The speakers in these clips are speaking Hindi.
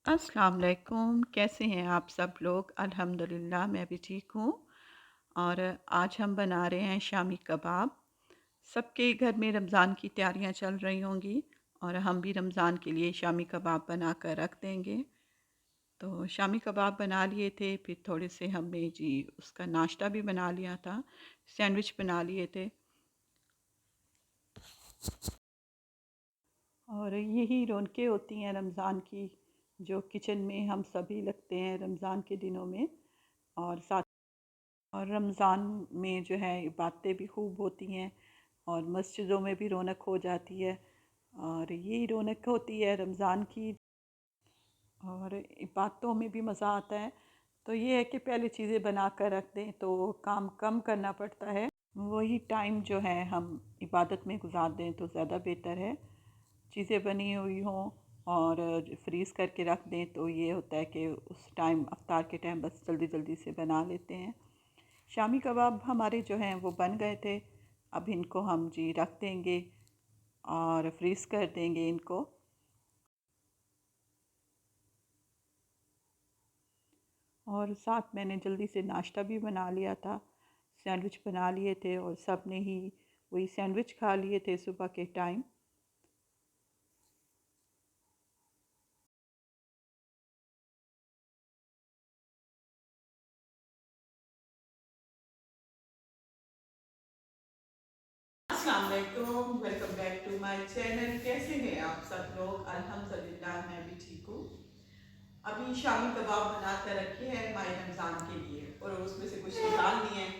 अस्सलाम वालेकुम। कैसे हैं आप सब लोग? अल्हम्दुलिल्लाह मैं भी ठीक हूँ। और आज हम बना रहे हैं शामी कबाब। सबके घर में रमज़ान की तैयारियां चल रही होंगी और हम भी रमज़ान के लिए शामी कबाब बना कर रख देंगे। तो शामी कबाब बना लिए थे, फिर थोड़े से हमने जी उसका नाश्ता भी बना लिया था, सैंडविच बना लिए थे। और यही रौनकें होती हैं रमज़ान की, जो किचन में हम सभी लगते हैं रमज़ान के दिनों में। और साथ और रमज़ान में जो है इबादतें भी खूब होती हैं और मस्जिदों में भी रौनक हो जाती है। और यही रौनक होती है रमज़ान की। और इबादतों में भी मज़ा आता है। तो ये है कि पहले चीज़ें बना कर रख दें तो काम कम करना पड़ता है। वही टाइम जो है हम इबादत में गुजार दें तो ज़्यादा बेहतर है। चीज़ें बनी हुई हों और फ्रीज़ करके रख दें तो ये होता है कि उस टाइम अफ्तार के टाइम बस जल्दी जल्दी से बना लेते हैं। शामी कबाब हमारे जो हैं वो बन गए थे। अब इनको हम जी रख देंगे और फ्रीज़ कर देंगे इनको। और साथ मैंने जल्दी से नाश्ता भी बना लिया था, सैंडविच बना लिए थे और सब ने ही वही सैंडविच खा लिए थे सुबह के टाइम। अस्सलाम वालेकुम, welcome back to my channel. कैसे हैं आप सब लोग? अल्हम्दुलिल्लाह मैं भी ठीक हूँ। अभी शामी कबाब बना कर रखे हैं माह रमज़ान के लिए और उसमें से कुछ निकाल लिए हैं।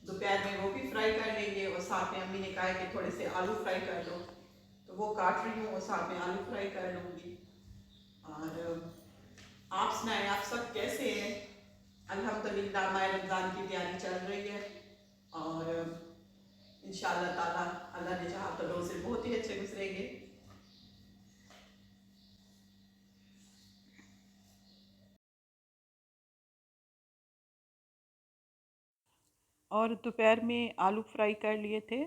दोपहर में वो भी फ्राई कर लेंगे और साथ में अम्मी ने कहा है कि थोड़े से आलू फ्राई कर लो, तो वो काट रही हूँ और साथ में आलू फ्राई कर लूँगी। और आप सुनाएं, आप सब कैसे हैं? अल्हम्दुलिल्लाह माह रमज़ान की तैयारी चल रही है और इंशाअल्लाह ताला अल्लाह ने चाहा तो रोज़े बहुत ही अच्छे गुजरेंगे। और दोपहर में आलू फ्राई कर लिए थे।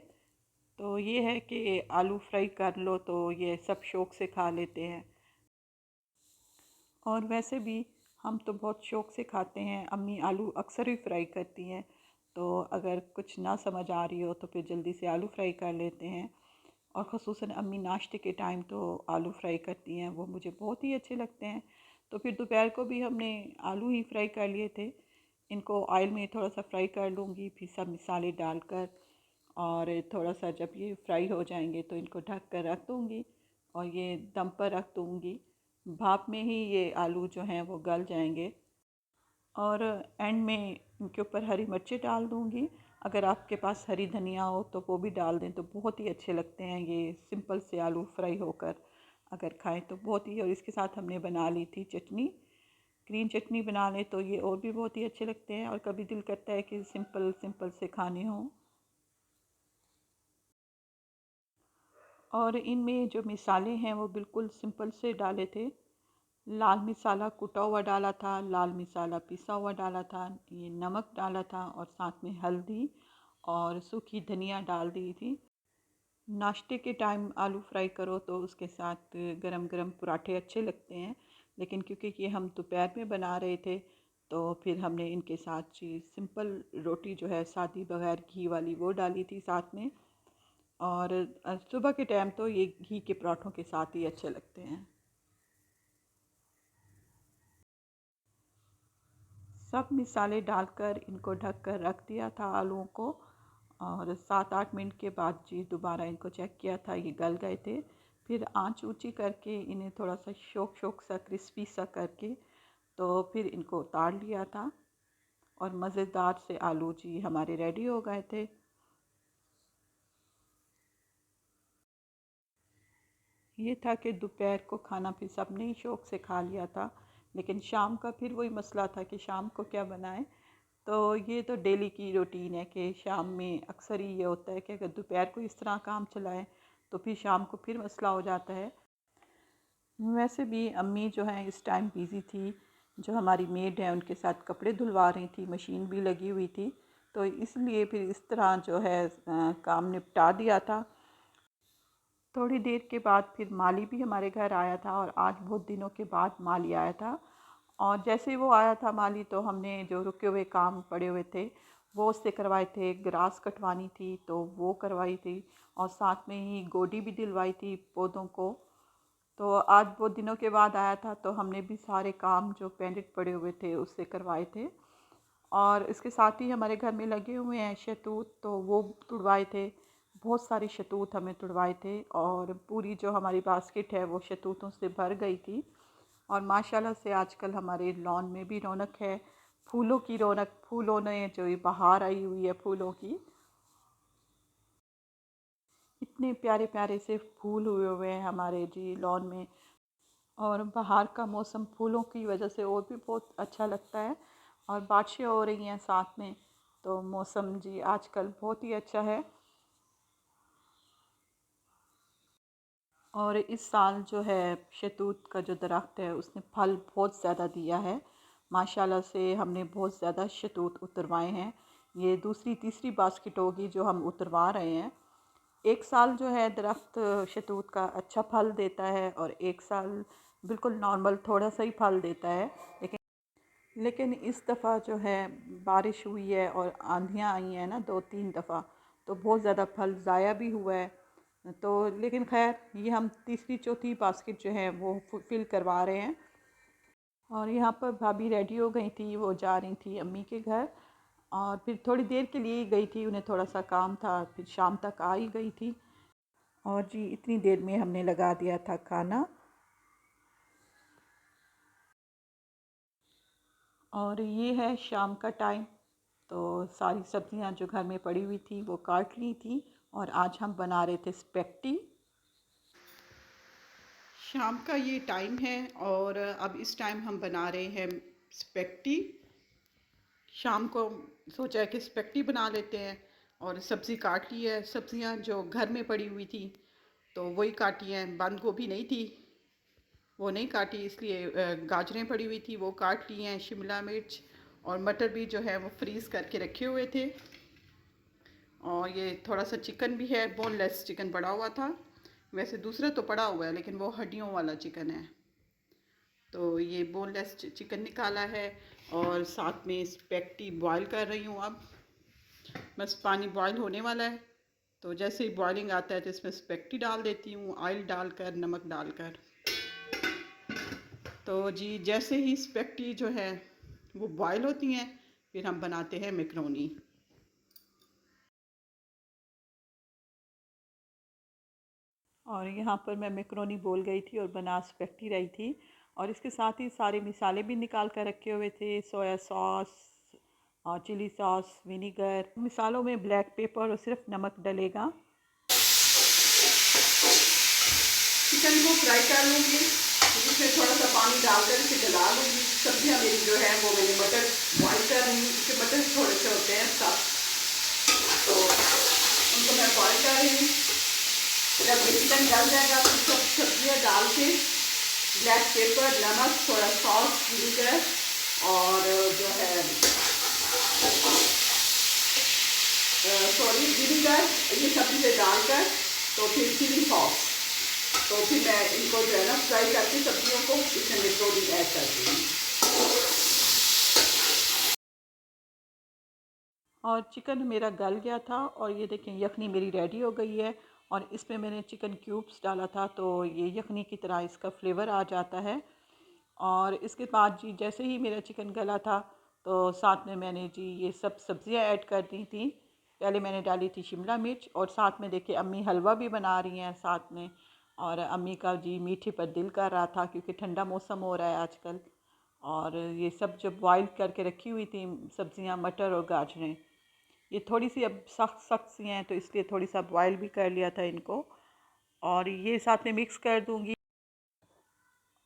तो ये है कि आलू फ्राई कर लो तो ये सब शौक़ से खा लेते हैं। और वैसे भी हम तो बहुत शौक़ से खाते हैं। अम्मी आलू अक्सर ही फ्राई करती हैं, तो अगर कुछ ना समझ आ रही हो तो फिर जल्दी से आलू फ्राई कर लेते हैं। और ख़ुसूसन अम्मी नाश्ते के टाइम तो आलू फ्राई करती हैं, वो मुझे बहुत ही अच्छे लगते हैं। तो फिर दोपहर को भी हमने आलू ही फ्राई कर लिए थे। इनको ऑयल में थोड़ा सा फ्राई कर लूँगी, फिर सब मसाले डालकर और थोड़ा सा जब ये फ्राई हो जाएंगे तो इनको ढक कर रख दूँगी और ये दम पर रख दूँगी। भाप में ही ये आलू जो हैं वो गल जाएंगे। और एंड में इनके ऊपर हरी मिर्ची डाल दूँगी। अगर आपके पास हरी धनिया हो तो वो भी डाल दें तो बहुत ही अच्छे लगते हैं ये सिंपल से आलू फ्राई होकर अगर खाएं तो बहुत ही। और इसके साथ हमने बना ली थी चटनी, ग्रीन चटनी बना लें तो ये और भी बहुत ही अच्छे लगते हैं। और कभी दिल करता है कि सिंपल सिंपल से खाने हों। और इनमें जो मिसाले हैं वो बिल्कुल सिंपल से डाले थे। लाल मसाला कुटा हुआ डाला था, लाल मसाला पिसा हुआ डाला था, ये नमक डाला था और साथ में हल्दी और सूखी धनिया डाल दी थी। नाश्ते के टाइम आलू फ्राई करो तो उसके साथ गरम गरम पराठे अच्छे लगते हैं, लेकिन क्योंकि ये हम दोपहर में बना रहे थे तो फिर हमने इनके साथ जी सिंपल रोटी जो है सादी बग़ैर घी वाली वो डाली थी साथ में। और सुबह के टाइम तो ये घी के पराठों के साथ ही अच्छे लगते हैं। सब मिसाले डालकर इनको ढक कर रख दिया था आलूओं को। और 7-8 मिनट के बाद जी दोबारा इनको चेक किया था, ये गल गए थे। फिर आंच ऊंची करके इन्हें थोड़ा सा शौक शौक सा क्रिस्पी सा करके तो फिर इनको उतार लिया था। और मज़ेदार से आलू जी हमारे रेडी हो गए थे। ये था कि दोपहर को खाना फिर सब ने ही शौक़ से खा लिया था, लेकिन शाम का फिर वही मसला था कि शाम को क्या बनाएं। तो ये तो डेली की रूटीन है कि शाम में अक्सर ही ये होता है कि अगर दोपहर को इस तरह काम चलाएं तो फिर शाम को फिर मसला हो जाता है। वैसे भी अम्मी जो हैं इस टाइम बिज़ी थी, जो हमारी मेड है उनके साथ कपड़े धुलवा रही थी, मशीन भी लगी हुई थी, तो इसलिए फिर इस तरह जो है काम निपटा दिया था। थोड़ी देर के बाद फिर माली भी हमारे घर आया था और आज बहुत दिनों के बाद माली आया था। और जैसे ही वो आया था माली, तो हमने जो रुके हुए काम पड़े हुए थे वो उससे करवाए थे। ग्रास कटवानी थी तो वो करवाई थी, और साथ में ही गोडी भी दिलवाई थी पौधों को। तो आज बहुत दिनों के बाद आया था तो हमने भी सारे काम जो पेंडिंग पड़े हुए थे उससे करवाए थे। और इसके साथ ही हमारे घर में लगे हुए हैं शहतूत, तो वो तुड़वाए थे। बहुत सारे शहतूत हमें तुड़वाए थे और पूरी जो हमारी बास्केट है वो शहतूतों से भर गई थी। और माशाल्लाह से आजकल हमारे लॉन में भी रौनक है, फूलों की रौनक। फूलों ने जो ये बहार आई हुई है फूलों की, इतने प्यारे प्यारे से फूल हुए हुए हैं हमारे जी लॉन में। और बाहर का मौसम फूलों की वजह से और भी बहुत अच्छा लगता है। और बारिशें हो रही हैं साथ में, तो मौसम जी आजकल बहुत ही अच्छा है। और इस साल जो है शहतूत का जो दरख्त है उसने फल बहुत ज़्यादा दिया है। माशाल्लाह से हमने बहुत ज़्यादा शहतूत उतरवाए हैं। ये दूसरी तीसरी बास्केट होगी जो हम उतरवा रहे हैं। एक साल जो है दरख्त शहतूत का अच्छा फल देता है और एक साल बिल्कुल नॉर्मल थोड़ा सा ही फल देता है। लेकिन लेकिन इस दफ़ा जो है बारिश हुई है और आंधियाँ आई हैं ना 2-3 दफ़ा, तो बहुत ज़्यादा फल ज़ाया भी हुआ है। तो लेकिन खैर ये हम तीसरी चौथी बास्केट जो है वो फिल करवा रहे हैं। और यहाँ पर भाभी रेडी हो गई थी, वो जा रही थी अम्मी के घर। और फिर थोड़ी देर के लिए ही गई थी, उन्हें थोड़ा सा काम था, फिर शाम तक आ ही गई थी। और जी इतनी देर में हमने लगा दिया था खाना। और ये है शाम का टाइम, तो सारी सब्जियां जो घर में पड़ी हुई थी वो काट ली थी। और आज हम बना रहे थे स्पेगेटी। शाम का ये टाइम है और अब इस टाइम हम बना रहे हैं स्पेगेटी। शाम को सोचा है कि स्पेगेटी बना लेते हैं। और सब्ज़ी काट ली है, सब्जियां जो घर में पड़ी हुई थी तो वही काटी हैं। बंद गोभी नहीं थी, वो नहीं काटी, इसलिए गाजरें पड़ी हुई थी वो काट ली हैं, शिमला मिर्च और मटर भी जो है वो फ्रीज़ करके रखे हुए थे। और ये थोड़ा सा चिकन भी है, बोनलेस चिकन पड़ा हुआ था। वैसे दूसरा तो पड़ा हुआ है लेकिन वो हड्डियों वाला चिकन है, तो ये बोनलेस चिकन निकाला है। और साथ में स्पेगेटी बॉईल कर रही हूँ अब। बस पानी बॉईल होने वाला है, तो जैसे ही बॉइलिंग आता है तो इसमें स्पेगेटी डाल देती हूँ, ऑयल डालकर, नमक डालकर। तो जी जैसे ही स्पेगेटी जो है वो बॉईल होती हैं, फिर हम बनाते हैं मैकरोनी। और यहाँ पर मैं मैकरोनी बोल गई थी और बना स्पेगेटी रही थी। और इसके साथ ही सारे मिसाले भी निकाल कर रखे हुए थे, सोया सॉस और चिली सॉस, विनीगर। मिसालों में ब्लैक पेपर और सिर्फ नमक डलेगा। चिकन को फ्राई कर लूँगी, उसमें थोड़ा सा पानी डालकर इसे गला लूँगी। सब्जियाँ मेरी जो है वो मैंने मटर बॉईल कर रही हूँ, क्योंकि मटर थोड़े से होते हैं सख्त, तो उनको मैं बॉईल कर रही हूँ। जब ये चिकन गल जाएगा तो सब सब्जियाँ डाल के ब्लैक पेपर, नमक, थोड़ा सॉस, विनीगर और जो है सॉरी विनीगर, ये सब चीज़ें डालकर तो फिर चिली सॉस, तो फिर मैं इनको जो है ना फ्राई करके सब्जियों को इसमें मैकरोनी ऐड कर दूँगी। और चिकन मेरा गल गया था और ये देखें यखनी मेरी रेडी हो गई है। और इसमें मैंने चिकन क्यूब्स डाला था तो ये यखनी की तरह इसका फ्लेवर आ जाता है। और इसके बाद जी जैसे ही मेरा चिकन गला था तो साथ में मैंने जी ये सब सब्ज़ियाँ ऐड कर दी थी। पहले मैंने डाली थी शिमला मिर्च, और साथ में देखिए अम्मी हलवा भी बना रही हैं साथ में। और अम्मी का जी मीठे पर दिल कर रहा था क्योंकि ठंडा मौसम हो रहा है आजकल। और ये सब जब बॉईल करके रखी हुई थी सब्ज़ियाँ, मटर और गाजरें, ये थोड़ी सी अब सख्त सख्त सी हैं तो इसलिए थोड़ी सा बॉईल भी कर लिया था इनको। और ये साथ में मिक्स कर दूँगी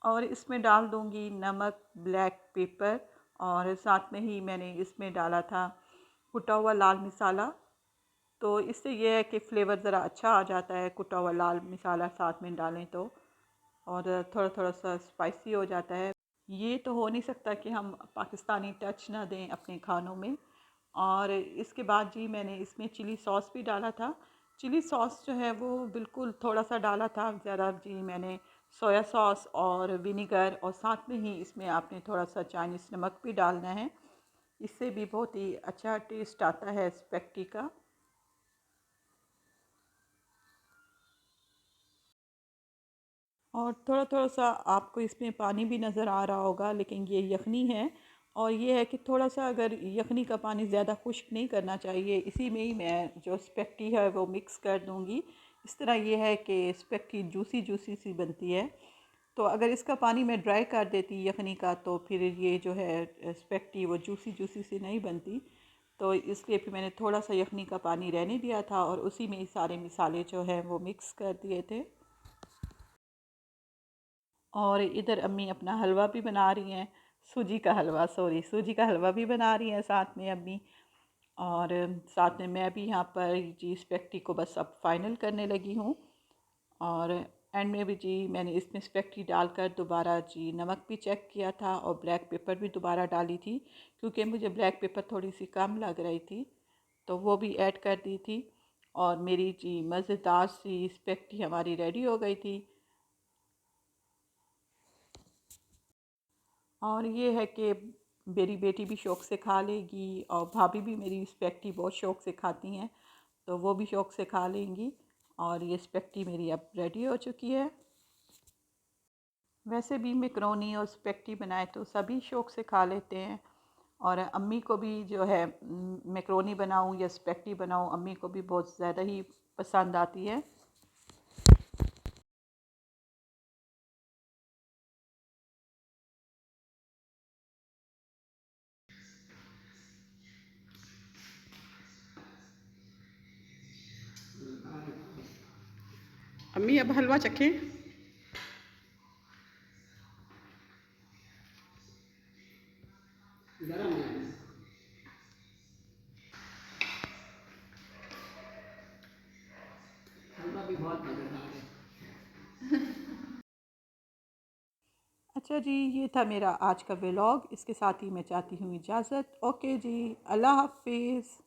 और इसमें डाल दूँगी नमक, ब्लैक पेपर, और साथ में ही मैंने इसमें डाला था कुटा हुआ लाल मसाला। तो इससे ये है कि फ़्लेवर ज़रा अच्छा आ जाता है, कुटा हुआ लाल मसाला साथ में डालें तो। और थोड़ा थोड़ा सा स्पाइसी हो जाता है। ये तो हो नहीं सकता कि हम पाकिस्तानी टच ना दें अपने खानों में। और इसके बाद जी मैंने इसमें चिली सॉस भी डाला था। चिली सॉस जो है वो बिल्कुल थोड़ा सा डाला था, ज़्यादा जी मैंने सोया सॉस और विनीगर, और साथ में ही इसमें आपने थोड़ा सा चाइनीज़ नमक भी डालना है। इससे भी बहुत ही अच्छा टेस्ट आता है स्पेगेटी का। और थोड़ा थोड़ा सा आपको इसमें पानी भी नज़र आ रहा होगा, लेकिन ये यखनी है। और ये है कि थोड़ा सा अगर यखनी का पानी ज़्यादा खुश्क नहीं करना चाहिए, इसी में ही मैं जो स्पेगेटी है वो मिक्स कर दूँगी। इस तरह ये है कि स्पेगेटी जूसी जूसी सी बनती है। तो अगर इसका पानी मैं ड्राई कर देती यखनी का, तो फिर ये जो है स्पेगेटी वो जूसी जूसी सी नहीं बनती। तो इसलिए फिर मैंने थोड़ा सा यखनी का पानी रहने दिया था और उसी में ही सारे मसाले जो हैं वो मिक्स कर दिए थे। और इधर अम्मी अपना हलवा भी बना रही हैं, सूजी का हलवा, सॉरी, सूजी का हलवा भी बना रही हैं साथ में अम्मी। और साथ में मैं भी यहाँ पर जी स्पेगेटी को बस अब फाइनल करने लगी हूँ। और एंड में भी जी मैंने इसमें स्पेगेटी डालकर दोबारा जी नमक भी चेक किया था और ब्लैक पेपर भी दोबारा डाली थी, क्योंकि मुझे ब्लैक पेपर थोड़ी सी कम लग रही थी, तो वो भी ऐड कर दी थी। और मेरी जी मज़ेदार सी स्पेगेटी हमारी रेडी हो गई थी। और ये है कि मेरी बेटी भी शौक़ से खा लेगी और भाभी भी मेरी स्पेगेटी बहुत शौक़ से खाती हैं, तो वो भी शौक़ से खा लेंगी। और ये स्पेगेटी मेरी अब रेडी हो चुकी है। वैसे भी मैकरोनी और स्पेगेटी बनाए तो सभी शौक़ से खा लेते हैं। और अम्मी को भी जो है मैकरोनी बनाऊं या स्पेगेटी बनाऊं, अम्मी को भी बहुत ज़्यादा ही पसंद आती है। अम्मी अब हलवा चखें। गरम है। हलवा भी बहुत मज़ेदार है। अच्छा जी, ये था मेरा आज का व्लॉग। इसके साथ ही मैं चाहती हूँ इजाज़त। ओके जी, अल्लाह हाफिज़।